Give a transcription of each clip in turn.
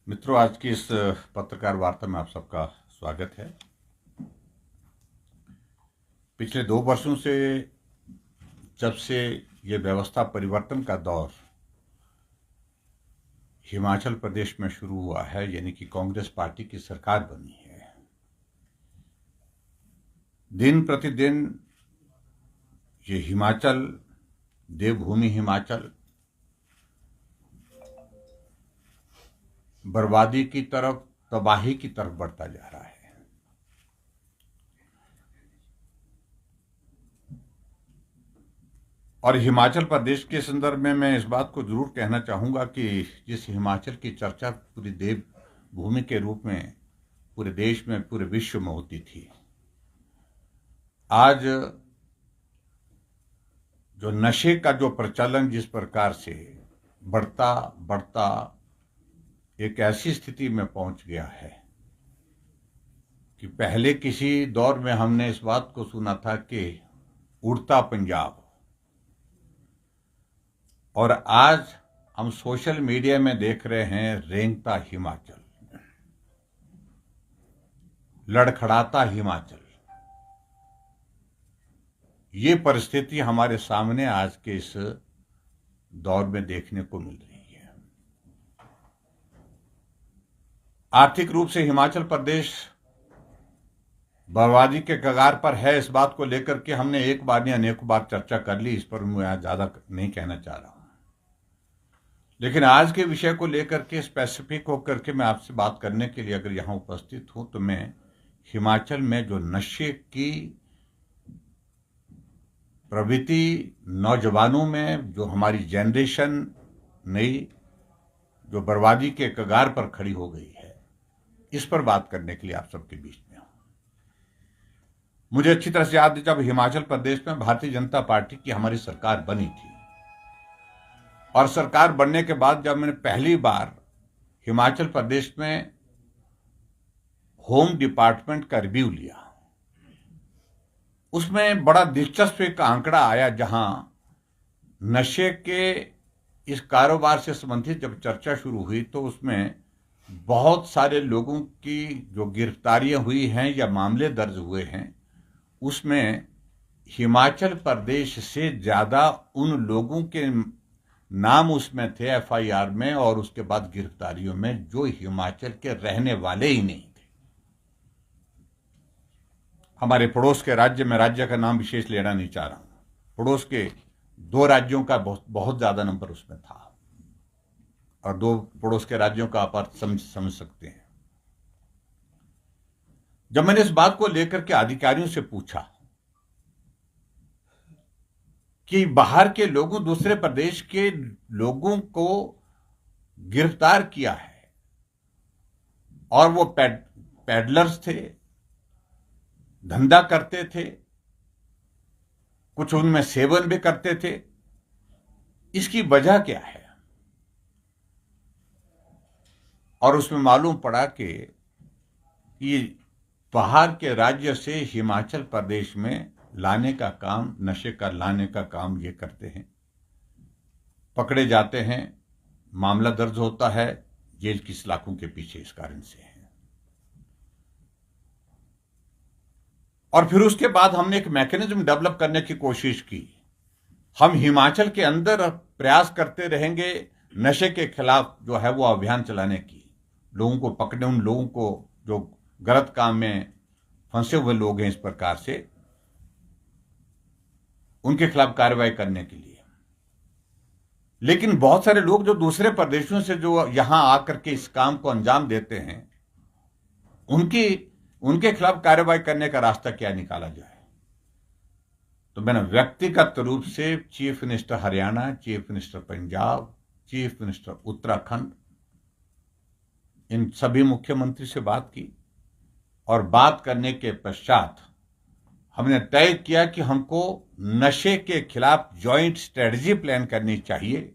मित्रों, आज की इस पत्रकार वार्ता में आप सबका स्वागत है। पिछले 2 वर्षों से जब से ये व्यवस्था परिवर्तन का दौर हिमाचल प्रदेश में शुरू हुआ है, यानी कि कांग्रेस पार्टी की सरकार बनी है, दिन प्रतिदिन ये हिमाचल, देवभूमि हिमाचल बर्बादी की तरफ, तबाही की तरफ बढ़ता जा रहा है। और हिमाचल प्रदेश के संदर्भ में मैं इस बात को जरूर कहना चाहूंगा कि जिस हिमाचल की चर्चा पूरी देवभूमि के रूप में पूरे देश में, पूरे विश्व में होती थी, आज जो नशे का जो प्रचलन जिस प्रकार से बढ़ता बढ़ता एक ऐसी स्थिति में पहुंच गया है कि पहले किसी दौर में हमने इस बात को सुना था कि उड़ता पंजाब, और आज हम सोशल मीडिया में देख रहे हैं रेंगता हिमाचल, लड़खड़ाता हिमाचल। ये परिस्थिति हमारे सामने आज के इस दौर में देखने को मिल रही है। आर्थिक रूप से हिमाचल प्रदेश बर्बादी के कगार पर है। इस बात को लेकर के हमने एक बार नहीं अनेक बार चर्चा कर ली, इस पर मैं ज्यादा नहीं कहना चाह रहा हूं। लेकिन आज के विषय को लेकर के स्पेसिफिक होकर के मैं आपसे बात करने के लिए अगर यहां उपस्थित हूं, तो मैं हिमाचल में जो नशे की प्रवृत्ति नौजवानों में, जो हमारी जनरेशन नई जो बर्बादी के कगार पर खड़ी हो गई है, इस पर बात करने के लिए आप सबके बीच में हूं। मुझे अच्छी तरह से याद है जब हिमाचल प्रदेश में भारतीय जनता पार्टी की हमारी सरकार बनी थी, और सरकार बनने के बाद जब मैंने पहली बार हिमाचल प्रदेश में होम डिपार्टमेंट का रिव्यू लिया, उसमें बड़ा दिलचस्प एक आंकड़ा आया, जहां नशे के इस कारोबार से संबंधित जब चर्चा शुरू हुई तो उसमें बहुत सारे लोगों की जो गिरफ्तारियां हुई हैं या मामले दर्ज हुए हैं, उसमें हिमाचल प्रदेश से ज्यादा उन लोगों के नाम उसमें थे एफआईआर में और उसके बाद गिरफ्तारियों में, जो हिमाचल के रहने वाले ही नहीं थे। हमारे पड़ोस के राज्य में, राज्य का नाम विशेष लेना नहीं चाह रहा हूं, पड़ोस के 2 राज्यों का बहुत ज्यादा नंबर उसमें था, और 2 पड़ोस के राज्यों का आप अर्थ समझ सकते हैं। जब मैंने इस बात को लेकर के अधिकारियों से पूछा कि बाहर के लोगों, दूसरे प्रदेश के लोगों को गिरफ्तार किया है, और वो पैडलर्स थे, धंधा करते थे, कुछ उनमें सेवन भी करते थे, इसकी वजह क्या है? और उसमें मालूम पड़ा कि ये बाहर के राज्य से हिमाचल प्रदेश में लाने का काम, नशे का लाने का काम ये करते हैं, पकड़े जाते हैं, मामला दर्ज होता है, जेल की सलाखों के पीछे इस कारण से है। और फिर उसके बाद हमने एक मैकेनिज्म डेवलप करने की कोशिश की। हम हिमाचल के अंदर प्रयास करते रहेंगे नशे के खिलाफ जो है वो अभियान चलाने की, लोगों को पकड़ने, उन लोगों को जो गलत काम में फंसे हुए लोग हैं, इस प्रकार से उनके खिलाफ कार्रवाई करने के लिए। लेकिन बहुत सारे लोग जो दूसरे प्रदेशों से जो यहां आकर के इस काम को अंजाम देते हैं, उनके खिलाफ कार्रवाई करने का रास्ता क्या निकाला जाए। तो मैंने व्यक्तिगत रूप से chief minister Haryana, chief minister Punjab, chief minister Uttarakhand, इन सभी मुख्यमंत्री से बात की, और बात करने के पश्चात हमने तय किया कि हमको नशे के खिलाफ ज्वाइंट स्ट्रेटजी प्लान करनी चाहिए,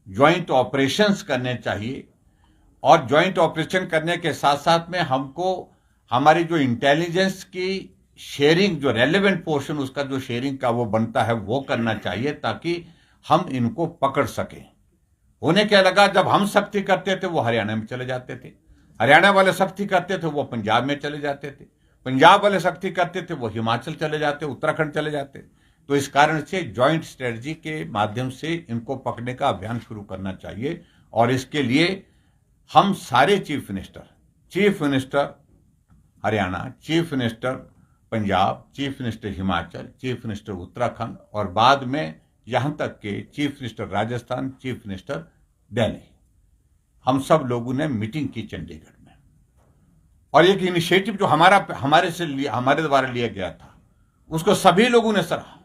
ज्वाइंट ऑपरेशंस करने चाहिए, और ज्वाइंट ऑपरेशन करने के साथ साथ में हमको हमारी जो इंटेलिजेंस की शेयरिंग, जो रेलेवेंट पोर्शन उसका जो शेयरिंग का वो बनता है, वो करना चाहिए, ताकि हम इनको पकड़ सकें। होने क्या लगा, जब हम सख्ती करते थे वो हरियाणा में चले जाते थे, हरियाणा वाले सख्ती करते थे वो पंजाब में चले जाते थे, पंजाब वाले सख्ती करते थे वो हिमाचल चले जाते, उत्तराखंड चले जाते। तो इस कारण से ज्वाइंट स्ट्रेटजी के माध्यम से इनको पकड़ने का अभियान शुरू करना चाहिए। और इसके लिए हम सारे chief minister Haryana, chief minister Punjab, chief minister Himachal, chief minister Uttarakhand और बाद में यहां तक के chief minister Rajasthan, chief minister Delhi, हम सब लोगों ने मीटिंग की चंडीगढ़ में। और एक इनिशिएटिव जो हमारे द्वारा लिया गया था उसको सभी लोगों ने सराहा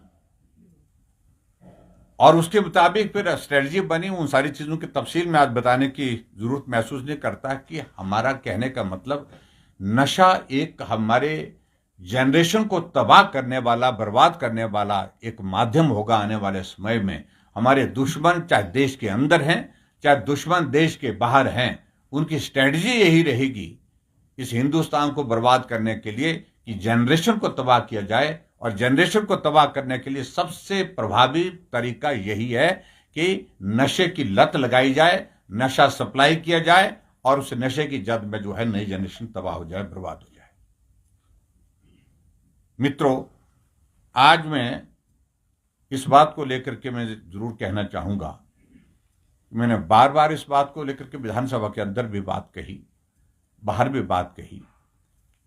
और उसके मुताबिक फिर स्ट्रेटजी बनी। उन सारी चीजों की तफसील में आज बताने की जरूरत महसूस नहीं करता कि हमारा कहने का मतलब नशा एक हमारे जनरेशन को तबाह करने वाला, बर्बाद करने वाला एक माध्यम होगा आने वाले समय में। हमारे दुश्मन चाहे देश के अंदर हैं, चाहे दुश्मन देश के बाहर हैं, उनकी स्ट्रेटजी यही रहेगी इस हिंदुस्तान को बर्बाद करने के लिए कि जनरेशन को तबाह किया जाए। और जनरेशन को तबाह करने के लिए सबसे प्रभावी तरीका यही है कि नशे की लत लगाई जाए, नशा सप्लाई किया जाए और उस नशे की जद में जो है नई जनरेशन तबाह हो जाए, बर्बाद हो जाए। मित्रों, आज मैं इस बात को लेकर के मैं जरूर कहना चाहूंगा, मैंने बार बार इस बात को लेकर के विधानसभा के अंदर भी बात कही, बाहर भी बात कही,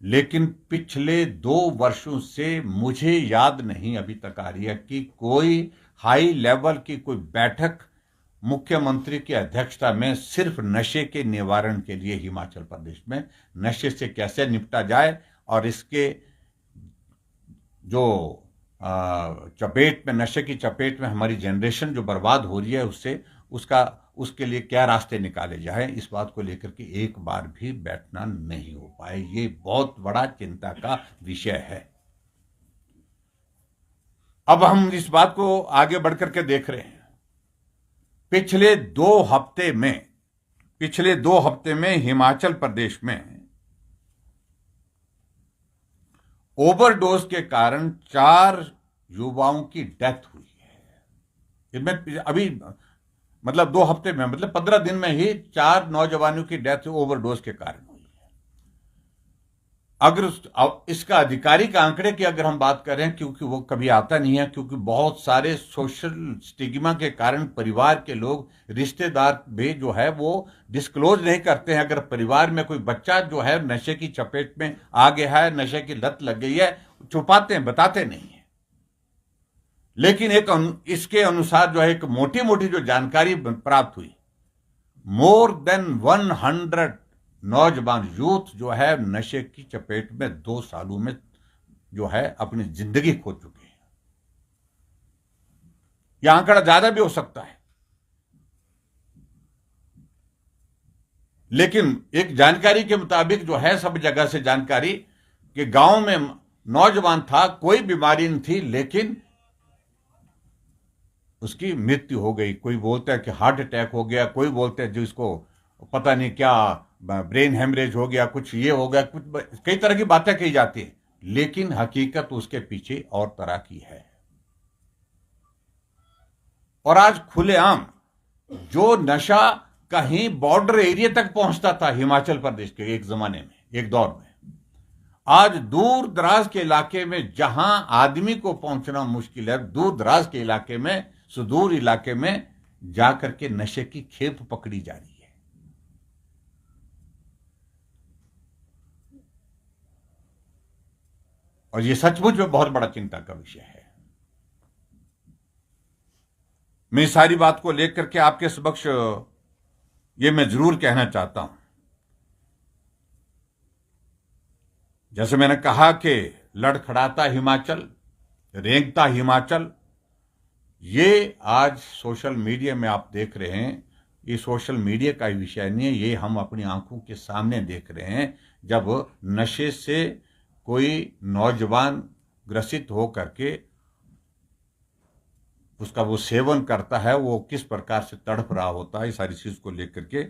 लेकिन पिछले 2 वर्षों से मुझे याद नहीं अभी तक आ रही है कि कोई हाई लेवल की कोई बैठक मुख्यमंत्री की अध्यक्षता में सिर्फ नशे के निवारण के लिए हिमाचल प्रदेश में नशे से कैसे निपटा जाए और इसके जो चपेट में, नशे की चपेट में हमारी जनरेशन जो बर्बाद हो रही है उसके लिए क्या रास्ते निकाले जाए, इस बात को लेकर के एक बार भी बैठना नहीं हो पाए। ये बहुत बड़ा चिंता का विषय है। अब हम इस बात को आगे बढ़कर के देख रहे हैं। पिछले 2 हफ्ते में हिमाचल प्रदेश में ओवरडोज के कारण 4 युवाओं की डेथ हुई है। इनमें अभी मतलब 2 हफ्ते में, मतलब 15 दिन में ही 4 नौजवानों की डेथ ओवरडोज के कारण हुई है। अगर इसका आधिकारिक आंकड़े की अगर हम बात करें, क्योंकि वो कभी आता नहीं है, क्योंकि बहुत सारे सोशल स्टिग्मा के कारण परिवार के लोग, रिश्तेदार भी जो है वो डिस्क्लोज नहीं करते हैं। अगर परिवार में कोई बच्चा जो है नशे की चपेट में आ गया है, नशे की लत लग गई है, छुपाते हैं, बताते नहीं है। लेकिन इसके अनुसार जो है एक मोटी मोटी जो जानकारी प्राप्त हुई, मोर देन 100 नौजवान यूथ जो है नशे की चपेट में 2 सालों में जो है अपनी जिंदगी खो चुके हैं। यह आंकड़ा ज्यादा भी हो सकता है, लेकिन एक जानकारी के मुताबिक जो है, सब जगह से जानकारी कि गांव में नौजवान था, कोई बीमारी नहीं थी, लेकिन उसकी मृत्यु हो गई। कोई बोलता है कि हार्ट अटैक हो गया, कोई बोलता है जिसको पता नहीं क्या ब्रेन हेमरेज हो गया, कुछ ये हो गया, कुछ कई तरह की बातें कही जाती है, लेकिन हकीकत उसके पीछे और तरह की है। और आज खुलेआम जो नशा कहीं बॉर्डर एरिया तक पहुंचता था हिमाचल प्रदेश के एक जमाने में, एक दौर में, आज दूर दराज के इलाके में जहां आदमी को पहुंचना मुश्किल है, दूर दराज के इलाके में, सुदूर इलाके में जाकर के नशे की खेप पकड़ी जा रही है। और यह सचमुच में बहुत बड़ा चिंता का विषय है। मैं सारी बात को लेकर के आपके समक्ष ये मैं जरूर कहना चाहता हूं, जैसे मैंने कहा कि लड़खड़ाता हिमाचल, रेंगता हिमाचल, ये आज सोशल मीडिया में आप देख रहे हैं। ये सोशल मीडिया का विषय नहीं है, ये हम अपनी आंखों के सामने देख रहे हैं। जब नशे से कोई नौजवान ग्रसित हो करके उसका वो सेवन करता है, वो किस प्रकार से तड़प रहा होता है, ये सारी चीज को लेकर के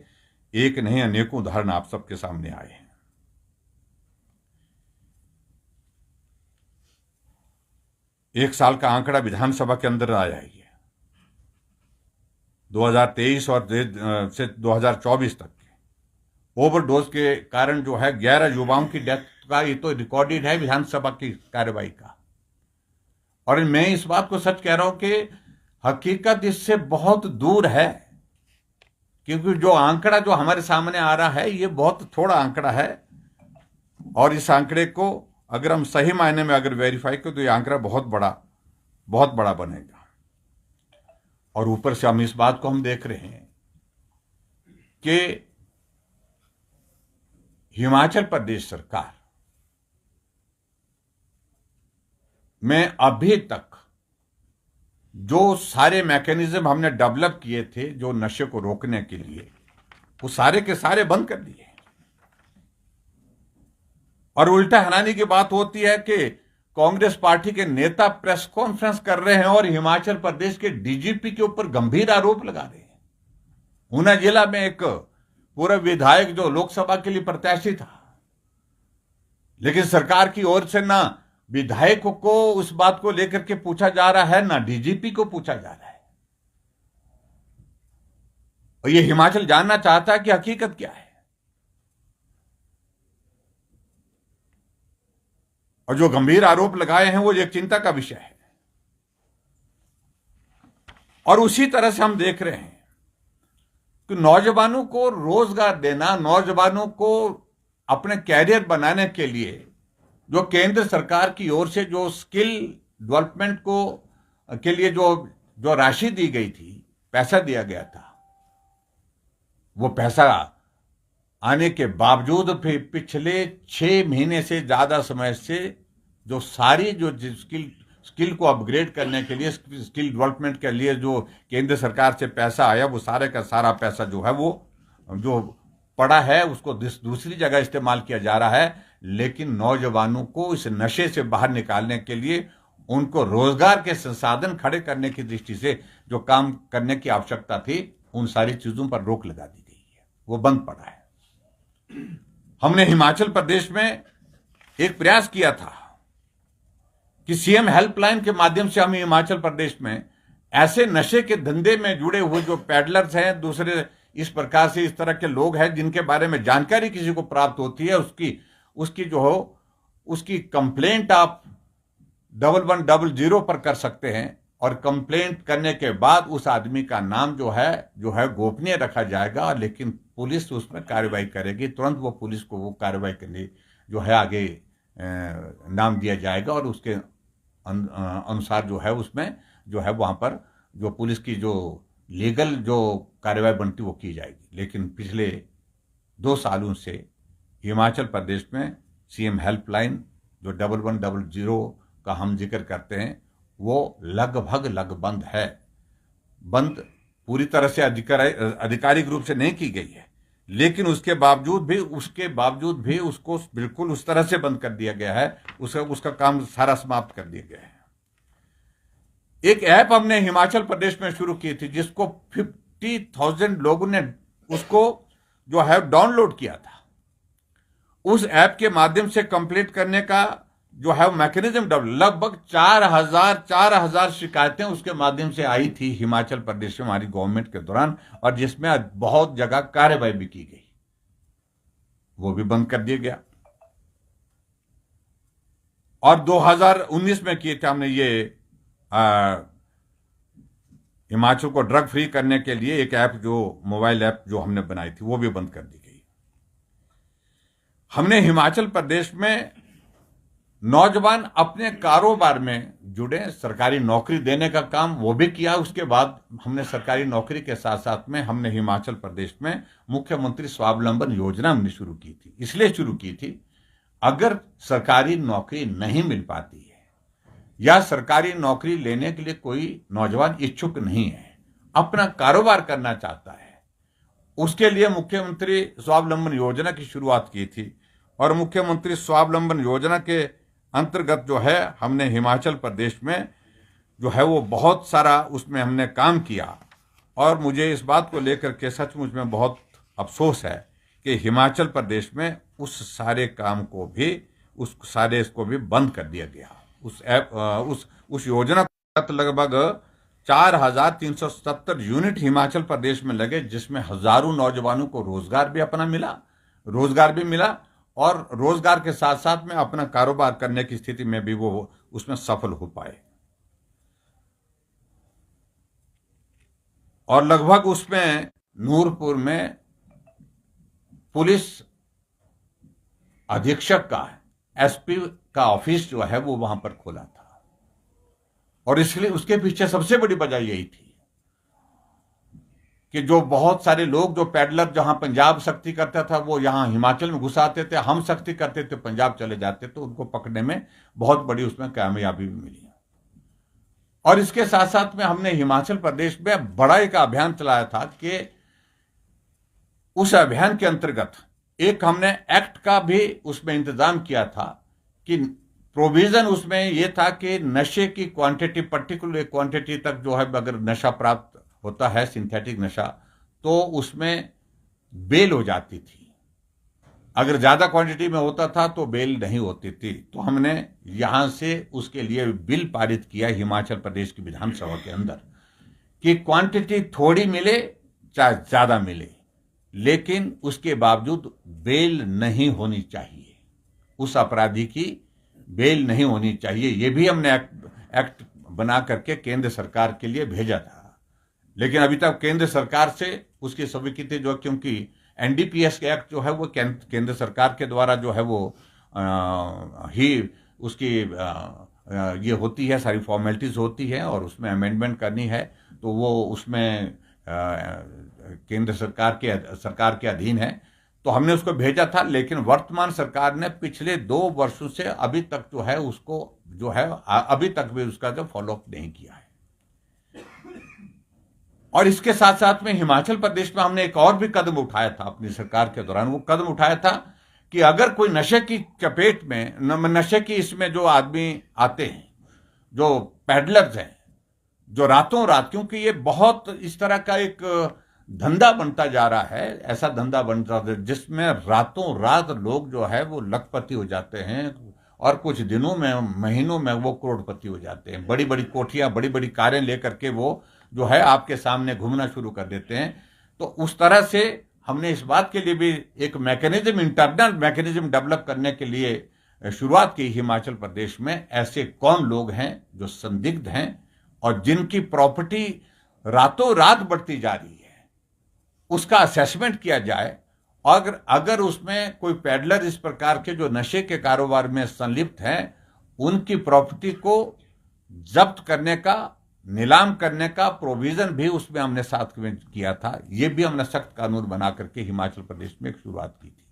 एक नहीं अनेकों उदाहरण आप सबके सामने आए हैं। एक साल का आंकड़ा विधानसभा के अंदर आया है। 2023 और से 2024 तक के ओवरडोज के कारण जो है 11 युवाओं की डेथ का ये तो रिकॉर्डेड है विधानसभा की कार्रवाई का। और मैं इस बात को सच कह रहा हूं कि हकीकत इससे बहुत दूर है, क्योंकि जो आंकड़ा जो हमारे सामने आ रहा है ये बहुत थोड़ा आंकड़ा है, और इस आंकड़े को अगर हम सही मायने में अगर वेरीफाई करें तो ये आंकड़ा बहुत बड़ा बनेगा। और ऊपर से हम इस बात को हम देख रहे हैं कि हिमाचल प्रदेश सरकार में अभी तक जो सारे मैकेनिज्म हमने डेवलप किए थे जो नशे को रोकने के लिए, वो सारे के सारे बंद कर दिए। और उल्टा हैरानी की बात होती है कि कांग्रेस पार्टी के नेता प्रेस कॉन्फ्रेंस कर रहे हैं और हिमाचल प्रदेश के डीजीपी के ऊपर गंभीर आरोप लगा रहे हैं। ऊना जिला में एक पूरा विधायक जो लोकसभा के लिए प्रत्याशी था, लेकिन सरकार की ओर से ना विधायक को उस बात को लेकर के पूछा जा रहा है, ना डीजीपी को पूछा जा रहा है। और ये हिमाचल जानना चाहता है कि हकीकत क्या है। और जो गंभीर आरोप लगाए हैं वो एक चिंता का विषय है। और उसी तरह से हम देख रहे हैं कि नौजवानों को रोजगार देना, नौजवानों को अपने कैरियर बनाने के लिए जो केंद्र सरकार की ओर से जो स्किल डेवलपमेंट को के लिए जो राशि दी गई थी, पैसा दिया गया था, वो पैसा आने के बावजूद भी पिछले 6 महीने से ज्यादा समय से जो सारी जो स्किल को अपग्रेड करने के लिए, स्किल डेवलपमेंट के लिए जो केंद्र सरकार से पैसा आया, वो सारे का सारा पैसा जो है वो जो पड़ा है उसको दूसरी जगह इस्तेमाल किया जा रहा है। लेकिन नौजवानों को इस नशे से बाहर निकालने के लिए, उनको रोजगार के संसाधन खड़े करने की दृष्टि से जो काम करने की आवश्यकता थी, उन सारी चीजों पर रोक लगा दी गई है, वो बंद पड़ा है। हमने हिमाचल प्रदेश में एक प्रयास किया था कि सीएम हेल्पलाइन के माध्यम से हम हिमाचल प्रदेश में ऐसे नशे के धंधे में जुड़े हुए जो पैडलर्स हैं, दूसरे इस प्रकार से इस तरह के लोग हैं जिनके बारे में जानकारी किसी को प्राप्त होती है, उसकी कंप्लेंट आप 1100 पर कर सकते हैं। और कंप्लेंट करने के बाद उस आदमी का नाम जो है गोपनीय रखा जाएगा, लेकिन पुलिस उसमें कार्रवाई करेगी। तुरंत वो पुलिस को वो कार्रवाई करने जो है आगे नाम दिया जाएगा और उसके अनुसार जो है उसमें जो है वहां पर जो पुलिस की जो लीगल जो कार्रवाई बनती वो की जाएगी। लेकिन पिछले 2 सालों से हिमाचल प्रदेश में सीएम हेल्पलाइन जो 1100 का हम जिक्र करते हैं, वो लगभग बंद है। बंद पूरी तरह से आधिकारिक रूप से नहीं की गई है, लेकिन उसके बावजूद भी उसको बिल्कुल उस तरह से बंद कर दिया गया है, उसका काम सारा समाप्त कर दिया गया है। एक ऐप हमने हिमाचल प्रदेश में शुरू की थी जिसको 50,000 लोगों ने उसको जो है डाउनलोड किया था। उस ऐप के माध्यम से कंप्लीट करने का जो है मैकेनिज्म लगभग 4,000 शिकायतें उसके माध्यम से आई थी हिमाचल प्रदेश में हमारी गवर्नमेंट के दौरान, और जिसमें बहुत जगह कार्रवाई भी की गई, वो भी बंद कर दिया गया। और 2019 में किए थे हमने ये हिमाचल को ड्रग फ्री करने के लिए एक ऐप, जो मोबाइल ऐप जो हमने बनाई थी, वो भी बंद कर दी गई। हमने हिमाचल प्रदेश में नौजवान अपने कारोबार में जुड़े, सरकारी नौकरी देने का काम वो भी किया। उसके बाद हमने सरकारी नौकरी के साथ साथ में हमने हिमाचल प्रदेश में मुख्यमंत्री स्वावलंबन योजना हमने शुरू की थी। इसलिए शुरू की थी, अगर सरकारी नौकरी नहीं मिल पाती है या सरकारी नौकरी लेने के लिए कोई नौजवान इच्छुक नहीं है, अपना कारोबार करना चाहता है, उसके लिए मुख्यमंत्री स्वावलंबन योजना की शुरुआत की थी। और मुख्यमंत्री स्वावलंबन योजना के अंतर्गत जो है हमने हिमाचल प्रदेश में जो है वो बहुत सारा उसमें हमने काम किया। और मुझे इस बात को लेकर के सचमुच में बहुत अफसोस है कि हिमाचल प्रदेश में उस सारे काम को भी इसको भी बंद कर दिया गया। उस योजना को लगभग 4,370 यूनिट हिमाचल प्रदेश में लगे, जिसमें हजारों नौजवानों को रोजगार भी मिला और रोजगार के साथ साथ में अपना कारोबार करने की स्थिति में भी वो उसमें सफल हो पाए। और लगभग उसमें नूरपुर में पुलिस अधीक्षक का, एसपी का ऑफिस जो है वो वहां पर खोला था। और इसलिए उसके पीछे सबसे बड़ी वजह यही थी कि जो बहुत सारे लोग, जो पैडलर जहां पंजाब सख्ती करता था वो यहां हिमाचल में घुस आते थे, हम सख्ती करते थे पंजाब चले जाते, तो उनको पकड़ने में बहुत बड़ी उसमें कामयाबी भी मिली। और इसके साथ साथ में हमने हिमाचल प्रदेश में बड़ा एक अभियान चलाया था कि उस अभियान के अंतर्गत एक हमने एक्ट का भी उसमें इंतजाम किया था कि प्रोविजन उसमें यह था कि नशे की क्वांटिटी, पर्टिकुलर क्वांटिटी तक जो है अगर नशा प्राप्त होता है, सिंथेटिक नशा, तो उसमें बेल हो जाती थी। अगर ज्यादा क्वांटिटी में होता था तो बेल नहीं होती थी। तो हमने यहां से उसके लिए बिल पारित किया हिमाचल प्रदेश की विधानसभा के अंदर कि क्वांटिटी थोड़ी मिले चाहे ज्यादा मिले, लेकिन उसके बावजूद बेल नहीं होनी चाहिए, उस अपराधी की बेल नहीं होनी चाहिए। ये भी हमने एक्ट बना करके केंद्र सरकार के लिए भेजा था। लेकिन अभी तक केंद्र सरकार से उसकी स्वीकृति जो, क्योंकि एनडीपीएस के एक्ट जो है वो केंद्र सरकार के द्वारा जो है वो ही उसकी ये होती है, सारी फॉर्मेलिटीज होती है और उसमें अमेंडमेंट करनी है, तो वो उसमें केंद्र सरकार के अधीन है। तो हमने उसको भेजा था। लेकिन वर्तमान सरकार ने पिछले 2 वर्षों से अभी तक जो है उसको जो है अभी तक भी उसका जो फॉलोअप नहीं किया है। और इसके साथ साथ में हिमाचल प्रदेश में हमने एक और भी कदम उठाया था अपनी सरकार के दौरान। वो कदम उठाया था कि अगर कोई नशे की चपेट में, नशे की इसमें जो आदमी आते हैं, जो पैडलर्स हैं, जो रातों रात, क्योंकि ये बहुत इस तरह का एक धंधा बनता जा रहा है, ऐसा धंधा बनता है जिसमें रातों रात लोग जो है वो लखपति हो जाते हैं और कुछ दिनों में, महीनों में वो करोड़पति हो जाते हैं। बड़ी बड़ी कोठियां, बड़ी बड़ी कारें लेकर के वो जो है आपके सामने घूमना शुरू कर देते हैं। तो उस तरह से हमने इस बात के लिए भी एक मैकेनिज्म, इंटरनल मैकेनिज्म डेवलप करने के लिए शुरुआत की हिमाचल प्रदेश में। ऐसे कौन लोग हैं जो संदिग्ध हैं और जिनकी प्रॉपर्टी रातों रात बढ़ती जा रही है, उसका असेसमेंट किया जाए। अगर उसमें कोई पैडलर इस प्रकार के जो नशे के कारोबार में संलिप्त हैं, उनकी प्रॉपर्टी को जब्त करने का, नीलाम करने का प्रोविजन भी उसमें हमने साथ में किया था। यह भी हमने सख्त कानून बना करके हिमाचल प्रदेश में एक शुरुआत की थी।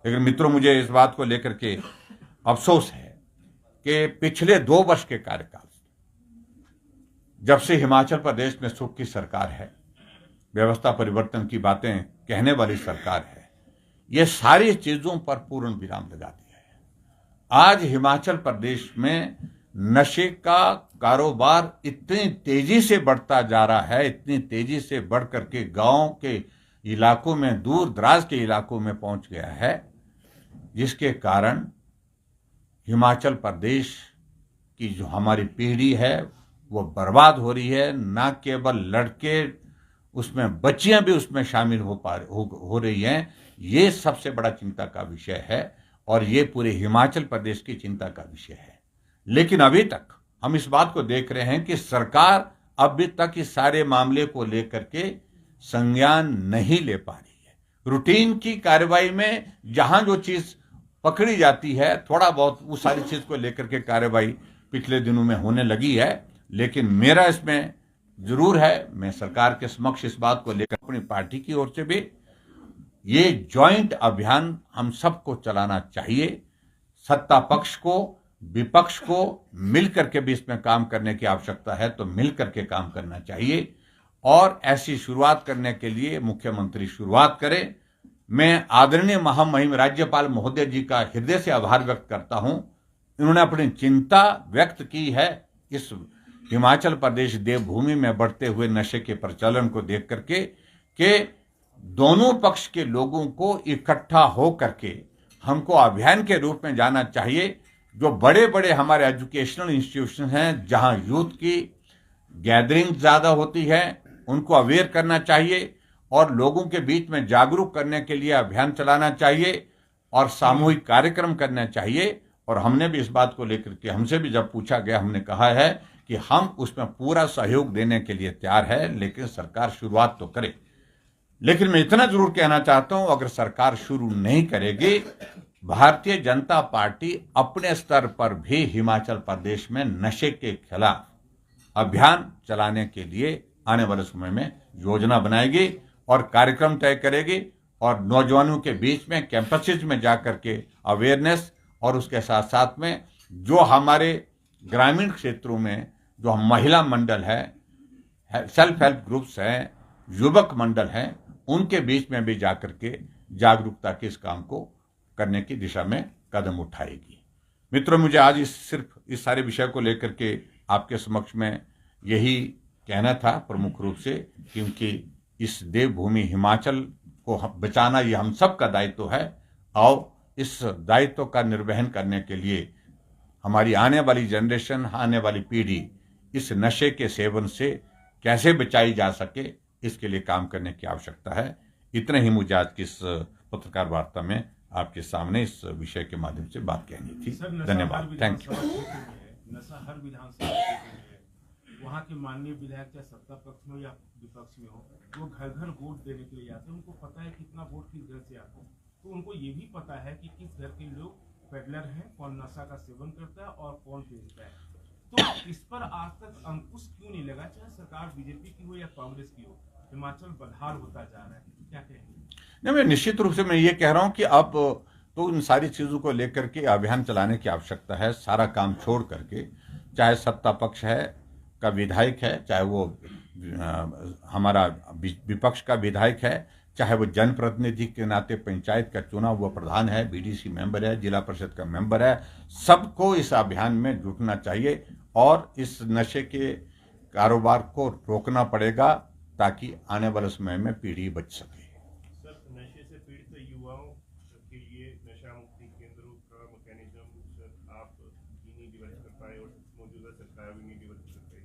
लेकिन मित्रों, मुझे इस बात को लेकर के अफसोस है कि पिछले 2 वर्ष के कार्यकाल, जब से हिमाचल प्रदेश में सुख की सरकार है, व्यवस्था परिवर्तन की बातें कहने वाली सरकार है, ये सारी चीजों पर पूर्ण विराम लगा दिया है। आज हिमाचल प्रदेश में नशे का कारोबार इतनी तेजी से बढ़ता जा रहा है, इतनी तेजी से बढ़ करके गांव के इलाकों में, दूर दराज के इलाकों में पहुंच गया है, जिसके कारण हिमाचल प्रदेश की जो हमारी पीढ़ी है वो बर्बाद हो रही है। ना केवल लड़के, उसमें बच्चियां भी उसमें शामिल हो रही हैं। ये सबसे बड़ा चिंता का विषय है और ये पूरे हिमाचल प्रदेश की चिंता का विषय है। लेकिन अभी तक हम इस बात को देख रहे हैं कि सरकार अभी तक इस सारे मामले को लेकर के संज्ञान नहीं ले पा रही है। रूटीन की कार्रवाई में जहां जो चीज पकड़ी जाती है, थोड़ा बहुत उस सारी चीज को लेकर के कार्रवाई पिछले दिनों में होने लगी है। लेकिन मेरा इसमें जरूर है, मैं सरकार के समक्ष इस बात को लेकर अपनी पार्टी की ओर से भी ये जॉइंट अभियान हम सबको चलाना चाहिए। सत्ता पक्ष को, विपक्ष को मिल करके भी इसमें काम करने की आवश्यकता है, तो मिल करके काम करना चाहिए। और ऐसी शुरुआत करने के लिए मुख्यमंत्री शुरुआत करें। मैं आदरणीय महामहिम राज्यपाल महोदय जी का हृदय से आभार व्यक्त करता हूं। इन्होंने अपनी चिंता व्यक्त की है इस हिमाचल प्रदेश देवभूमि में बढ़ते हुए नशे के प्रचलन को देख करके, कि दोनों पक्ष के लोगों को इकट्ठा हो करके हमको अभियान के रूप में जाना चाहिए। जो बड़े बड़े हमारे एजुकेशनल इंस्टीट्यूशन हैं, जहां यूथ की गैदरिंग ज्यादा होती है, उनको अवेयर करना चाहिए और लोगों के बीच में जागरूक करने के लिए अभियान चलाना चाहिए और सामूहिक कार्यक्रम करना चाहिए। और हमने भी इस बात को लेकर के, हमसे भी जब पूछा गया, हमने कहा है कि हम उसमें पूरा सहयोग देने के लिए तैयार है, लेकिन सरकार शुरुआत तो करे। लेकिन मैं इतना जरूर कहना चाहता हूं, अगर सरकार शुरू नहीं करेगी, भारतीय जनता पार्टी अपने स्तर पर भी हिमाचल प्रदेश में नशे के खिलाफ अभियान चलाने के लिए आने वाले समय में योजना बनाएगी और कार्यक्रम तय करेगी और नौजवानों के बीच में कैंपसेज में जाकर के अवेयरनेस, और उसके साथ साथ में जो हमारे ग्रामीण क्षेत्रों में जो महिला मंडल है, सेल्फ हेल्प ग्रुप्स हैं, युवक मंडल हैं, उनके बीच में भी जाकर के जागरूकता के इस काम को करने की दिशा में कदम उठाएगी। मित्रों, मुझे आज सिर्फ इस सारे विषय को लेकर के आपके समक्ष में यही कहना था प्रमुख रूप से, क्योंकि इस देवभूमि हिमाचल को बचाना ये हम सब का दायित्व है और इस दायित्व का निर्वहन करने के लिए हमारी आने वाली जनरेशन, आने वाली पीढ़ी इस नशे के सेवन से कैसे बचाई जा सके, इसके लिए काम करने की आवश्यकता है। इतने ही मुझे आज की इस पत्रकार वार्ता में आपके सामने इस विषय के माध्यम से बात कहनी थी। धन्यवाद। Thank you. नशा हर विधानसभा क्षेत्र में है। वहाँ के माननीय विधायक चाहे सत्ता पक्ष में या विपक्ष में हो, वो घर घर वोट देने के लिए आते हैं। उनको पता है कितना वोट किस घर से आता है, तो उनको ये भी पता है कि किस घर के लोग पेडलर हैं, कौन नशा का सेवन करता है और कौन बेचता है। तो इस पर आज तक अंकुश क्यों नहीं लगा, चाहे सरकार बीजेपी की हो या कांग्रेस की हो? हिमाचल बदहाल होता जा रहा है, क्या कहेंगे? नहीं, मैं निश्चित रूप से मैं ये कह रहा हूं कि अब तो इन सारी चीजों को लेकर के अभियान चलाने की आवश्यकता है। सारा काम छोड़ करके, चाहे सत्ता पक्ष है का विधायक है, चाहे वो हमारा विपक्ष का विधायक है, चाहे वो जनप्रतिनिधि के नाते पंचायत का चुना हुआ प्रधान है, बीडीसी मेंबर है, जिला परिषद का मेंबर है, सबको इस अभियान में जुटना चाहिए और इस नशे के कारोबार को रोकना पड़ेगा ताकि आने वाले समय में पीढ़ी बच सके। सर, नशे से पीड़ित युवाओं के लिए नशा मुक्ति केंद्रों का मैकेनिज्म आप नहीं डेवलप कर पाए और मौजूदा सरकार भी नहीं डेवलप कर पाई,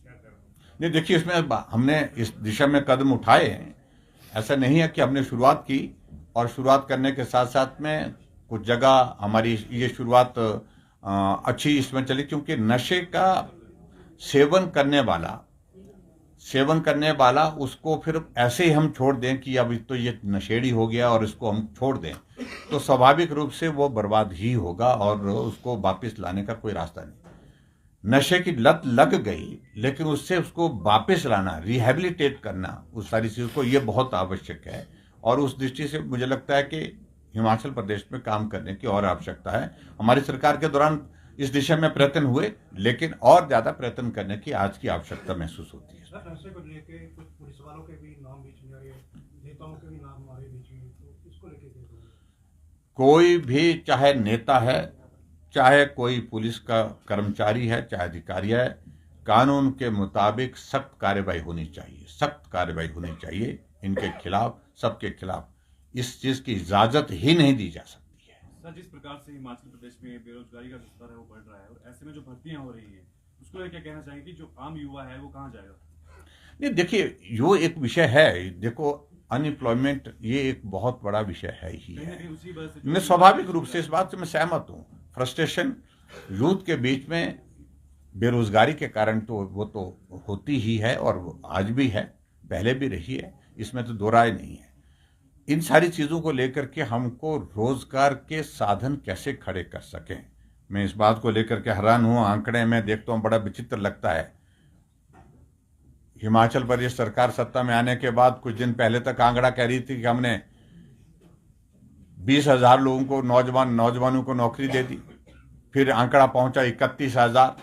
क्या कर रहे हैं? नहीं, देखिए, इसमें हमने इस दिशा में कदम उठाए हैं। ऐसा नहीं है कि हमने शुरुआत की और शुरुआत करने के साथ साथ में कुछ जगह हमारी ये शुरुआत अच्छी इसमें चली, क्योंकि नशे का सेवन करने वाला उसको फिर ऐसे ही हम छोड़ दें कि अब तो ये नशेड़ी हो गया और इसको हम छोड़ दें, तो स्वाभाविक रूप से वो बर्बाद ही होगा और उसको वापस लाने का कोई रास्ता नहीं। नशे की लत लग गई, लेकिन उससे उसको वापस लाना, रिहेबिलिटेट करना, उस सारी चीज़ को, ये बहुत आवश्यक है। और उस दृष्टि से मुझे लगता है कि हिमाचल प्रदेश में काम करने की और आवश्यकता है। हमारी सरकार के दौरान इस दिशा में प्रयत्न हुए, लेकिन और ज्यादा प्रयत्न करने की आज की आवश्यकता महसूस होती है। नशे को लेके कुछ पुलिस वालों के भी नाम बीच में आ रहे, नेताओं के भी नाम आ रहे बीच में, तो इसको लेके कोई भी, चाहे नेता है, चाहे कोई पुलिस का कर्मचारी है, चाहे अधिकारी है, कानून के मुताबिक सख्त कार्रवाई होनी चाहिए, सख्त कार्रवाई होनी चाहिए इनके खिलाफ, सबके खिलाफ। इस चीज की इजाजत ही नहीं दी जा सकती है। सर, जिस प्रकार से हिमाचल प्रदेश में बेरोजगारी का स्तर है वो बढ़ रहा है और ऐसे में जो भर्तियां हो रही है, उसको लेकर क्या कहना चाहेंगे कि जो आम युवा है वो कहाँ जाएगा? नहीं, देखिए, यो एक विषय है। देखो, अनएम्प्लॉयमेंट ये एक बहुत बड़ा विषय है ही है। मैं स्वाभाविक रूप से इस बात से मैं सहमत हूँ। फ्रस्ट्रेशन यूथ के बीच में बेरोजगारी के कारण तो वो तो होती ही है और वो आज भी है, पहले भी रही है, इसमें तो दो राय नहीं है। इन सारी चीज़ों को लेकर के हमको रोजगार के साधन कैसे खड़े कर सकें, मैं इस बात को लेकर के हैरान हूँ। आंकड़े में देखता हूँ, बड़ा विचित्र लगता है। हिमाचल प्रदेश सरकार सत्ता में आने के बाद कुछ दिन पहले तक आंकड़ा कह रही थी कि हमने 20,000 लोगों को, नौजवानों को नौकरी दे दी। फिर आंकड़ा पहुंचा 31,000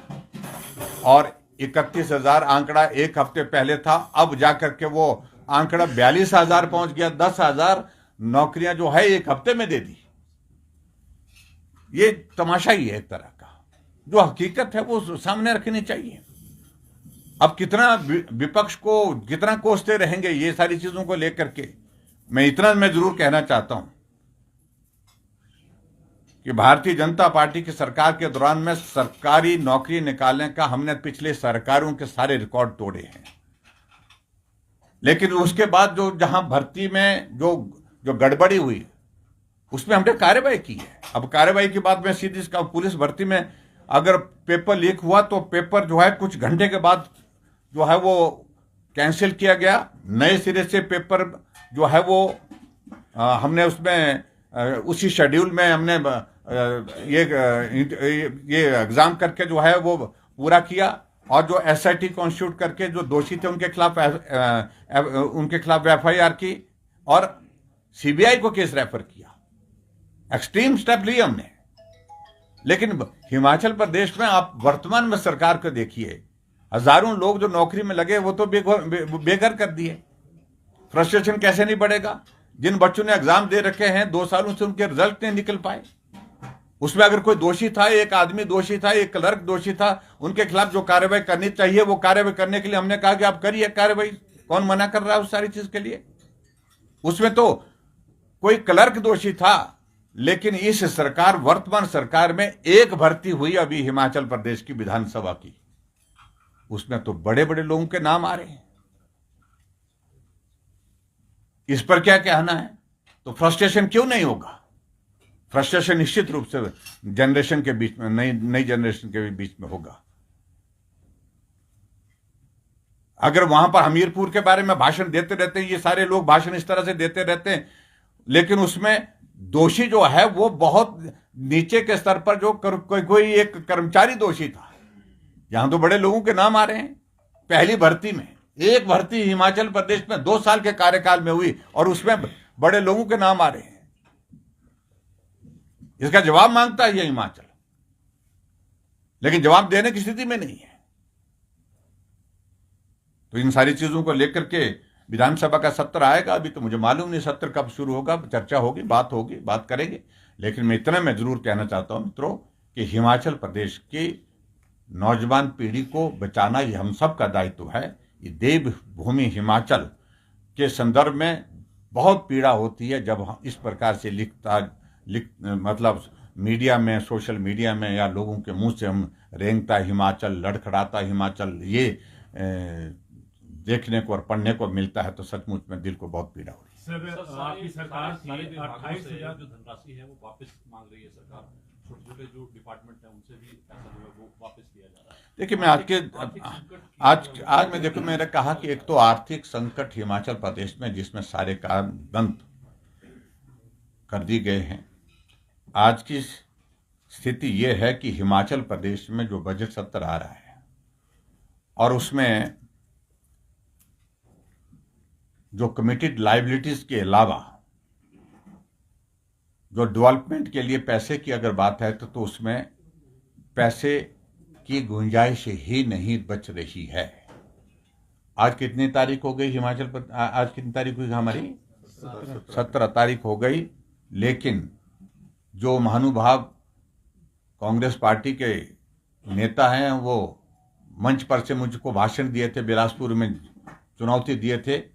और 31,000 आंकड़ा एक हफ्ते पहले था। अब जाकर के वो आंकड़ा 42,000 पहुंच गया। 10,000 नौकरियां जो है एक हफ्ते में दे दी। ये तमाशा ही है एक तरह का। जो हकीकत है वो सामने रखनी चाहिए। अब कितना विपक्ष को कितना कोसते रहेंगे ये सारी चीजों को लेकर के। मैं जरूर कहना चाहता हूं कि भारतीय जनता पार्टी की सरकार के दौरान में सरकारी नौकरी निकालने का हमने पिछले सरकारों के सारे रिकॉर्ड तोड़े हैं। लेकिन उसके बाद जो जहां भर्ती में जो गड़बड़ी हुई उसमें हमने कार्रवाई की है। अब कार्रवाई के बाद में सीधी इसका पुलिस भर्ती में अगर पेपर लीक हुआ तो पेपर जो है कुछ घंटे के बाद जो है वो कैंसिल किया गया, नए सिरे से पेपर जो है वो हमने उसमें उसी शेड्यूल में हमने ये एग्जाम करके जो है वो पूरा किया, और जो एसआईटी कॉन्स्टिट्यूट करके जो दोषी थे उनके खिलाफ एफआईआर की और सीबीआई को केस रेफर किया। एक्सट्रीम स्टेप लिए हमने। लेकिन हिमाचल प्रदेश में आप वर्तमान में सरकार को देखिए, हजारों लोग जो नौकरी में लगे वो तो बेघर कर दिए। फ्रस्ट्रेशन कैसे नहीं बढ़ेगा? जिन बच्चों ने एग्जाम दे रखे हैं 2 सालों से उनके रिजल्ट नहीं निकल पाए। उसमें अगर कोई दोषी था, एक आदमी दोषी था, एक क्लर्क दोषी था, उनके खिलाफ जो कार्रवाई करनी चाहिए वो कार्रवाई करने के लिए हमने कहा कि आप करिए कार्रवाई। कौन मना कर रहा है उस सारी चीज के लिए? उसमें तो कोई क्लर्क दोषी था, लेकिन इस सरकार, वर्तमान सरकार में एक भर्ती हुई अभी हिमाचल प्रदेश की विधानसभा की, उसमें तो बड़े बड़े लोगों के नाम आ रहे हैं। इस पर क्या कहना है? तो फ्रस्ट्रेशन क्यों नहीं होगा? फ्रस्ट्रेशन निश्चित रूप से जनरेशन के बीच में, नई जनरेशन के बीच में होगा। अगर वहां पर हमीरपुर के बारे में भाषण देते रहते हैं, ये सारे लोग भाषण इस तरह से देते रहते हैं, लेकिन उसमें दोषी जो है वो बहुत नीचे के स्तर पर जो कोई एक कर्मचारी दोषी था। यहां तो बड़े लोगों के नाम आ रहे हैं। पहली भर्ती में, एक भर्ती हिमाचल प्रदेश में 2 साल के कार्यकाल में हुई और उसमें बड़े लोगों के नाम आ रहे हैं। इसका जवाब मांगता है ये हिमाचल, लेकिन जवाब देने की स्थिति में नहीं है। तो इन सारी चीजों को लेकर के विधानसभा का सत्र आएगा। अभी तो मुझे मालूम नहीं सत्र कब शुरू होगा, चर्चा होगी, बात करेंगे। लेकिन मैं इतना मैं जरूर कहना चाहता हूं मित्रों कि हिमाचल प्रदेश की नौजवान पीढ़ी को बचाना ये हम सब का दायित्व है। ये देवभूमि हिमाचल के संदर्भ में बहुत पीड़ा होती है जब हम इस प्रकार से मतलब मीडिया में, सोशल मीडिया में या लोगों के मुंह से हम रेंगता हिमाचल, लड़खड़ाता हिमाचल, ये देखने को और पढ़ने को मिलता है तो सचमुच में दिल को बहुत पीड़ा हो रही है। सर, आपकी सरकार थी, 28,000 जो धनराशि है वो वापस मांग रही है सरकार। छोटे छोटे जो डिपार्टमेंट है उनसे भी पैसा जो है वो वापस लिया जा रहा है। देखिए, मैं आज मैं देखो, मैंने कहा कि एक तो आर्थिक संकट हिमाचल प्रदेश में जिसमें सारे काम बंद कर दिए गए हैं। आज की स्थिति यह है कि हिमाचल प्रदेश में जो बजट सत्र आ रहा है और उसमें जो कमिटेड लायबिलिटीज के अलावा जो डेवलपमेंट के लिए पैसे की अगर बात है तो उसमें पैसे की गुंजाइश ही नहीं बच रही है। आज कितनी तारीख हो गई हिमाचल पर? आज कितनी तारीख हुई हमारी? 17 तारीख हो गई। लेकिन जो महानुभाव कांग्रेस पार्टी के नेता हैं वो मंच पर से मुझको भाषण दिए थे, बिलासपुर में चुनौती दिए थे कि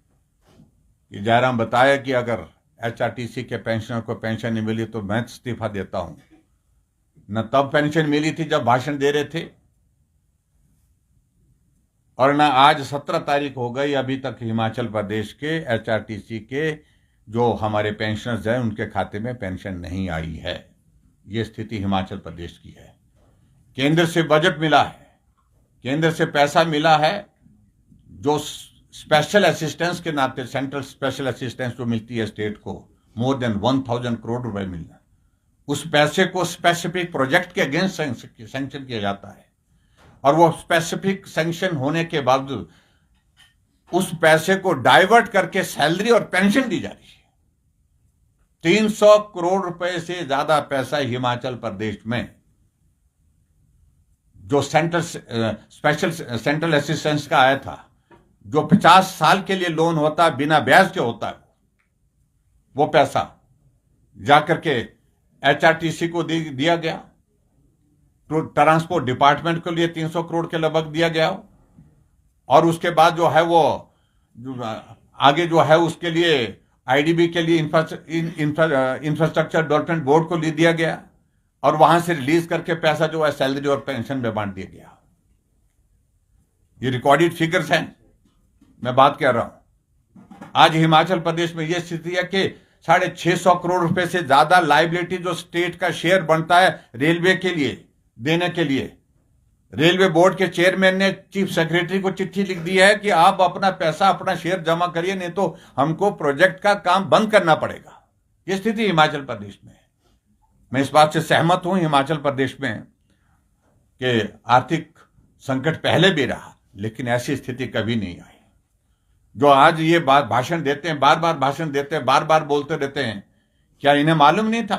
जयराम बताया कि अगर एचआरटीसी के पेंशनर को पेंशन नहीं मिली तो मैं इस्तीफा देता हूं। न तब पेंशन मिली थी जब भाषण दे रहे थे, और न आज 17 तारीख हो गई अभी तक हिमाचल प्रदेश के एचआरटीसी के जो हमारे पेंशनर्स हैं उनके खाते में पेंशन नहीं आई है। ये स्थिति हिमाचल प्रदेश की है। केंद्र से बजट मिला है, केंद्र से पैसा मिला है, जो स्पेशल असिस्टेंस के नाते, सेंट्रल स्पेशल असिस्टेंस जो मिलती है स्टेट को, मोर देन 1000 करोड़ रुपए मिलना, उस पैसे को स्पेसिफिक प्रोजेक्ट के अगेंस्ट सैंक्शन किया जाता है। और वो स्पेसिफिक सैंक्शन होने के बावजूद उस पैसे को डाइवर्ट करके सैलरी और पेंशन दी जा रही है। 300 करोड़ रुपए से ज्यादा पैसा हिमाचल प्रदेश में जो सेंट्रल असिस्टेंस का आया था, जो 50 साल के लिए लोन होता बिना ब्याज के होता है, वो पैसा जाकर के एचआरटीसी को दिया गया। तो ट्रांसपोर्ट डिपार्टमेंट के लिए 300 करोड़ के लगभग दिया गया, और उसके बाद जो है वो आगे जो है उसके लिए आईडीबी के लिए इंफ्रास्ट्रक्चर डेवलपमेंट बोर्ड को दिया गया। और वहां से रिलीज करके पैसा जो है सैलरी और पेंशन में बांट दिया गया। ये रिकॉर्डेड फिगर्स हैं, मैं बात कर रहा हूं। आज हिमाचल प्रदेश में यह स्थिति है कि 650 करोड़ रुपए से ज्यादा लायबिलिटी जो स्टेट का शेयर बनता है रेलवे के लिए देने के लिए, रेलवे बोर्ड के चेयरमैन ने चीफ सेक्रेटरी को चिट्ठी लिख दी है कि आप अपना पैसा, अपना शेयर जमा करिए, नहीं तो हमको प्रोजेक्ट का काम बंद करना पड़ेगा। यह स्थिति हिमाचल प्रदेश में है। मैं इस बात से सहमत हूं हिमाचल प्रदेश में कि आर्थिक संकट पहले भी रहा, लेकिन ऐसी स्थिति कभी नहीं आई। जो आज ये बात भाषण देते हैं, बार बार भाषण देते हैं, बार बार बोलते रहते हैं, क्या इन्हें मालूम नहीं था?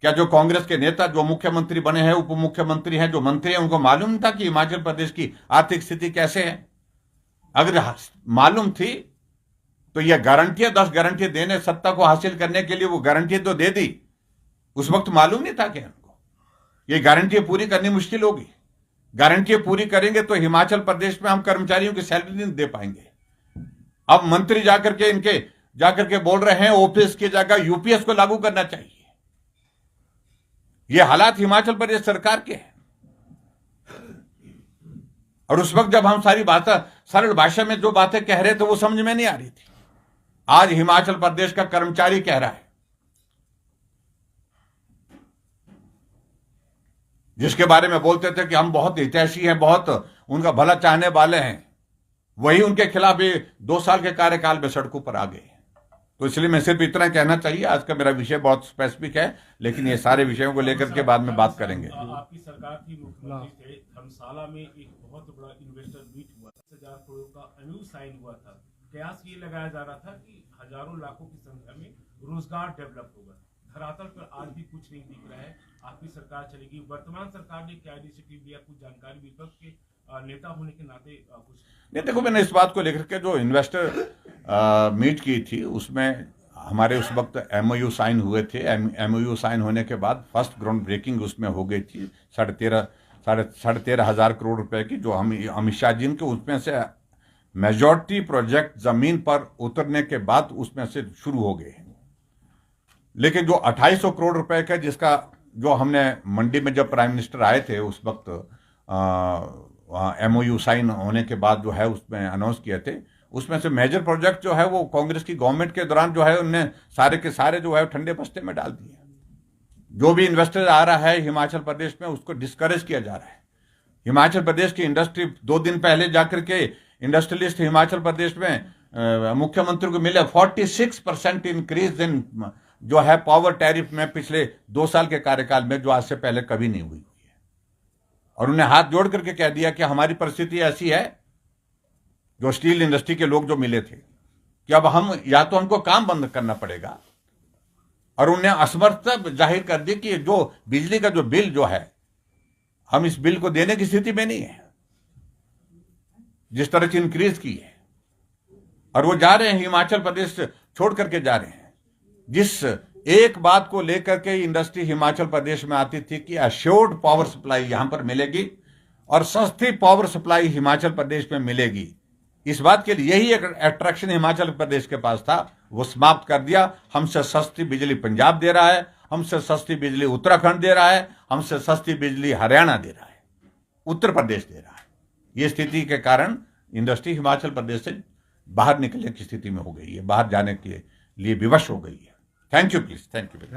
क्या जो कांग्रेस के नेता जो मुख्यमंत्री बने हैं, उप मुख्यमंत्री हैं, जो मंत्री हैं, उनको मालूम नहीं था कि हिमाचल प्रदेश की आर्थिक स्थिति कैसे है? अगर मालूम थी तो यह गारंटियां 10 गारंटी देने, सत्ता को हासिल करने के लिए वो गारंटी तो दे दी। उस वक्त मालूम नहीं था कि हमको ये गारंटियां पूरी करनी मुश्किल होगी। गारंटियां पूरी करेंगे तो हिमाचल प्रदेश में हम कर्मचारियों की सैलरी नहीं दे पाएंगे। अब मंत्री जाकर के बोल रहे हैं ओपीएस की जगह यूपीएस को लागू करना चाहिए। ये हालात हिमाचल प्रदेश सरकार के हैं। और उस वक्त जब हम सारी बातें सरल भाषा में जो बातें कह रहे थे वो समझ में नहीं आ रही थी। आज हिमाचल प्रदेश का कर्मचारी कह रहा है, जिसके बारे में बोलते थे कि हम बहुत हितैषी हैं, बहुत उनका भला चाहने वाले हैं, वही उनके खिलाफ 2 साल के कार्यकाल में सड़कों पर आ गए। तो इसलिए मैं सिर्फ इतना कहना चाहिए। आज का मेरा विषय बहुत स्पेसिफिक है, लेकिन ये सारे विषयों को लेकर के बाद में बात करेंगे। आपकी सरकार थी, मुख्यमंत्री थे, धर्मशाला में एक बहुत बड़ा इन्वेस्टर मीट हुआ था, 10,000 करोड़ का एमओयू साइन हुआ था। कयास ये लगाया जा रहा था कि हजारों लाखों की संख्या में रोजगार डेवलप होगा। धरातल पर आज भी कुछ नहीं दिख रहा है। आपकी सरकार चलेगी, वर्तमान सरकार ने क्या इनिशिएटिव लिया? कुछ जानकारी विपक्ष के नेता होने के नाते कुछ नहीं। देखो, मैंने इस बात को लेकर के जो इन्वेस्टर मीट की थी उसमें हमारे उस वक्त एमओयू साइन हुए थे। एमओयू साइन होने के बाद फर्स्ट ग्राउंड ब्रेकिंग उसमें हो गई थी 13,500 करोड़ रुपए की, जो हम अमित शाह जी के उसमें से मेजॉरिटी प्रोजेक्ट जमीन पर उतरने के बाद उसमें से शुरू हो गए। लेकिन जो 2800 करोड़ रुपए का, जिसका जो हमने मंडी में जब प्राइम मिनिस्टर आए थे उस वक्त एमओयू साइन होने के बाद जो है उसमें अनाउंस किए थे, उसमें से मेजर प्रोजेक्ट जो है वो कांग्रेस की गवर्नमेंट के दौरान जो है उनने सारे के सारे जो है ठंडे बस्ते में डाल दिए। जो भी इन्वेस्टर आ रहा है हिमाचल प्रदेश में उसको डिस्करेज किया जा रहा है। हिमाचल प्रदेश की इंडस्ट्री 2 दिन पहले जाकर के इंडस्ट्रियलिस्ट हिमाचल प्रदेश में मुख्यमंत्री को मिले 46% इंक्रीज इन जो है पावर टैरिफ में पिछले 2 साल के कार्यकाल में, जो आज से पहले कभी नहीं हुई है। और उन्हें हाथ जोड़ करके कह दिया कि हमारी परिस्थिति ऐसी है, जो स्टील इंडस्ट्री के लोग जो मिले थे, कि अब हम या तो हमको काम बंद करना पड़ेगा, और उन्हें असमर्थता जाहिर कर दी कि जो बिजली का जो बिल जो है, हम इस बिल को देने की स्थिति में नहीं है जिस तरह से इंक्रीज की है। और वो जा रहे हैं, हिमाचल प्रदेश छोड़ करके जा रहे हैं। जिस एक बात को लेकर के इंडस्ट्री हिमाचल प्रदेश में आती थी कि अश्योर्ड पावर सप्लाई यहां पर मिलेगी और सस्ती पावर सप्लाई हिमाचल प्रदेश में मिलेगी, इस बात के लिए यही एक अट्रैक्शन हिमाचल प्रदेश के पास था, वो समाप्त कर दिया। हमसे सस्ती बिजली पंजाब दे रहा है, हमसे सस्ती बिजली उत्तराखंड दे रहा है, हमसे सस्ती बिजली हरियाणा दे रहा है, उत्तर प्रदेश दे रहा है। ये स्थिति के कारण इंडस्ट्री हिमाचल प्रदेश से बाहर निकलने की स्थिति में हो गई है, बाहर जाने के लिए विवश हो गई है। Thank you please, thank you.